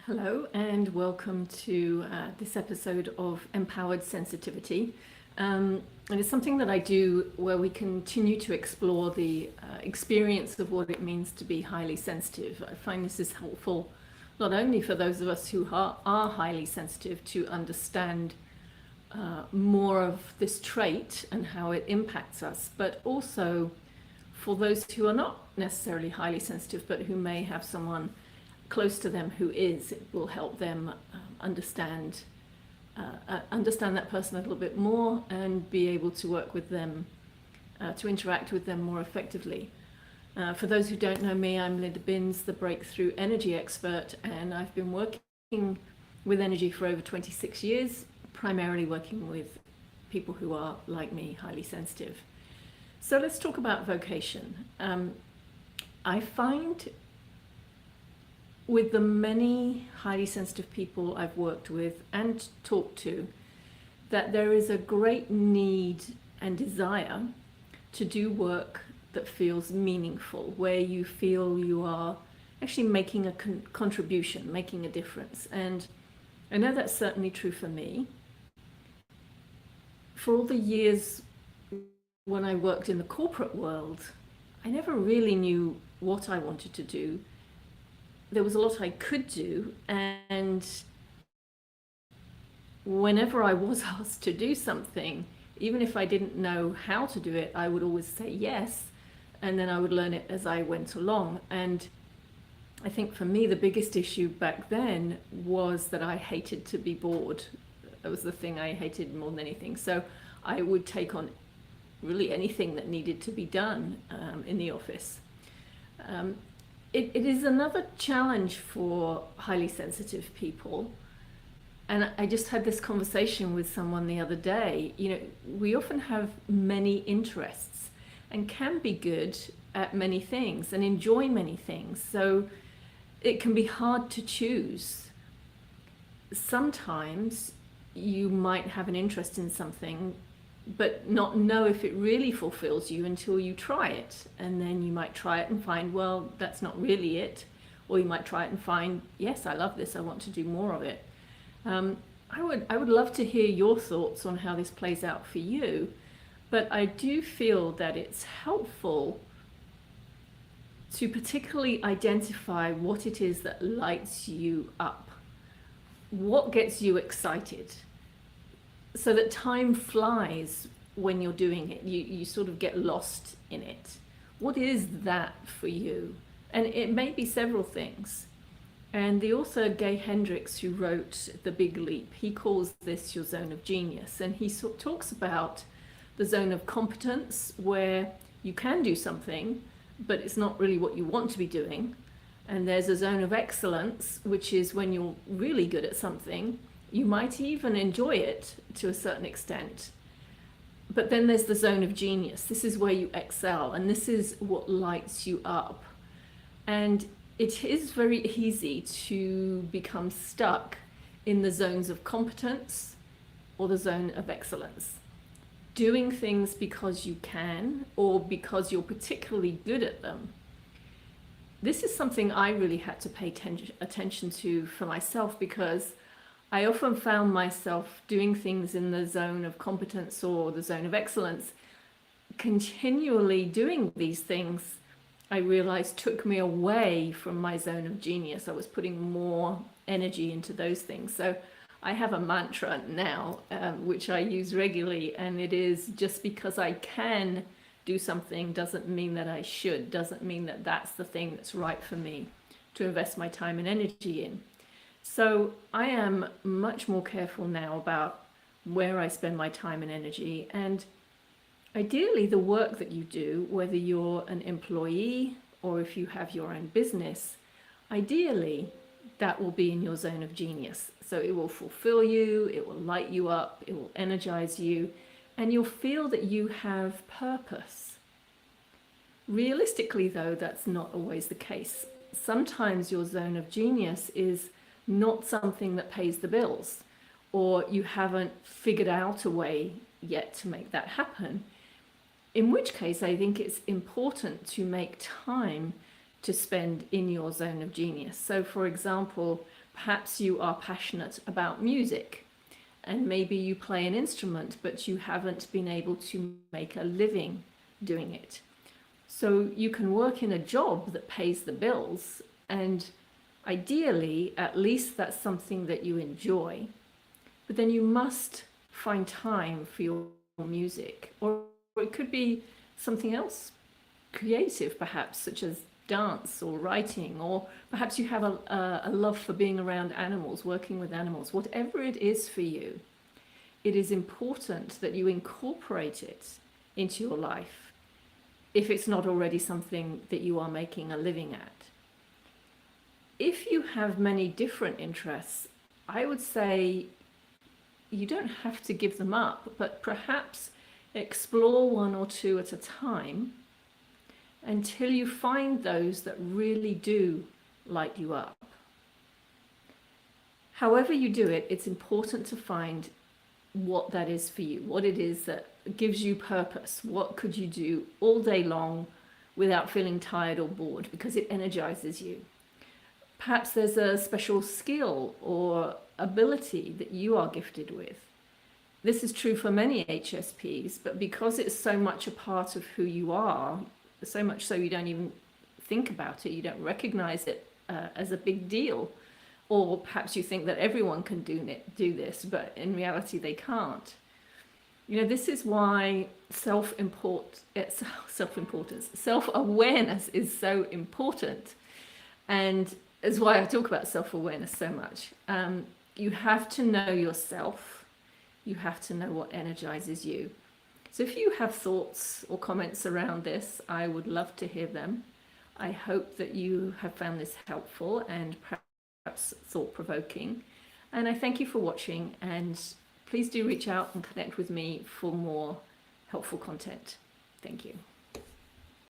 Hello and welcome to this episode of Empowered Sensitivity. And it's something that I do where we continue to explore the experience of what it means to be highly sensitive. I find this is helpful not only for those of us who are highly sensitive to understand more of this trait and how it impacts us, but also for those who are not necessarily highly sensitive but who may have someone close to them who is. It will help them understand that person a little bit more and be able to work with them, to interact with them more effectively. For those who don't know me, I'm Linda Binns, the breakthrough energy expert, and I've been working with energy for over 26 years, primarily working with people who are, like me, highly sensitive. So let's talk about vocation. I find with the many highly sensitive people I've worked with and talked to, that there is a great need and desire to do work that feels meaningful, where you feel you are actually making a contribution, making a difference. And I know that's certainly true for me. For all the years when I worked in the corporate world, I never really knew what I wanted to do. There was a lot I could do, and whenever I was asked to do something, even if I didn't know how to do it, I would always say yes, and then I would learn it as I went along. And I think for me, the biggest issue back then was that I hated to be bored. That was the thing I hated more than anything. So I would take on really anything that needed to be done in the office. It is another challenge for highly sensitive people. And I just had this conversation with someone the other day. You know, we often have many interests and can be good at many things and enjoy many things. So it can be hard to choose. Sometimes you might have an interest in something but not know if it really fulfills you until you try it. And then you might try it and find, well, that's not really it. Or you might try it and find, yes, I love this, I want to do more of it. I would love to hear your thoughts on how this plays out for you, but I do feel that it's helpful to particularly identify what it is that lights you up, what gets you excited, so that time flies when you're doing it. You sort of get lost in it. What is that for you? And it may be several things. And the author Gay Hendricks, who wrote The Big Leap, he calls this your zone of genius. And he talks about the zone of competence, where you can do something, but it's not really what you want to be doing. And there's a zone of excellence, which is when you're really good at something. You might even enjoy it to a certain extent. But then there's the zone of genius. This is where you excel, and this is what lights you up. And it is very easy to become stuck in the zones of competence or the zone of excellence. Doing things because you can, or because you're particularly good at them. This is something I really had to pay attention to for myself, because I often found myself doing things in the zone of competence or the zone of excellence. Continually doing these things, I realized, took me away from my zone of genius. I was putting more energy into those things. So I have a mantra now, which I use regularly, and it is, just because I can do something doesn't mean that I should, doesn't mean that that's the thing that's right for me to invest my time and energy in. So I am much more careful now about where I spend my time and energy. And ideally, the work that you do, whether you're an employee or if you have your own business, ideally, that will be in your zone of genius. So it will fulfill you, it will light you up, it will energize you, and you'll feel that you have purpose. Realistically, though, that's not always the case. Sometimes your zone of genius is not something that pays the bills, or you haven't figured out a way yet to make that happen. In which case, I think it's important to make time to spend in your zone of genius. So for example, Perhaps you are passionate about music, and maybe you play an instrument, but you haven't been able to make a living doing it. So you can work in a job that pays the bills, and ideally, at least that's something that you enjoy. But then you must find time for your music, or it could be something else creative, perhaps, such as dance or writing, or perhaps you have a love for being around animals, working with animals. Whatever it is for you, it is important that you incorporate it into your life if it's not already something that you are making a living at. If you have many different interests, I would say you don't have to give them up, but perhaps explore one or two at a time until you find those that really do light you up. However you do it, it's important to find what that is for you, what it is that gives you purpose. What could you do all day long without feeling tired or bored, because it energizes you. Perhaps there's a special skill or ability that you are gifted with. This is true for many HSPs, but because it's so much a part of who you are, so much so you don't even think about it, you don't recognize it as a big deal, or perhaps you think that everyone can do this, but in reality they can't. You know, this is why self-awareness is so important, and is why I talk about self-awareness so much. You have to know yourself. You have to know what energizes you. So if you have thoughts or comments around this, I would love to hear them. I hope that you have found this helpful and perhaps thought-provoking. And I thank you for watching, and please do reach out and connect with me for more helpful content. Thank you.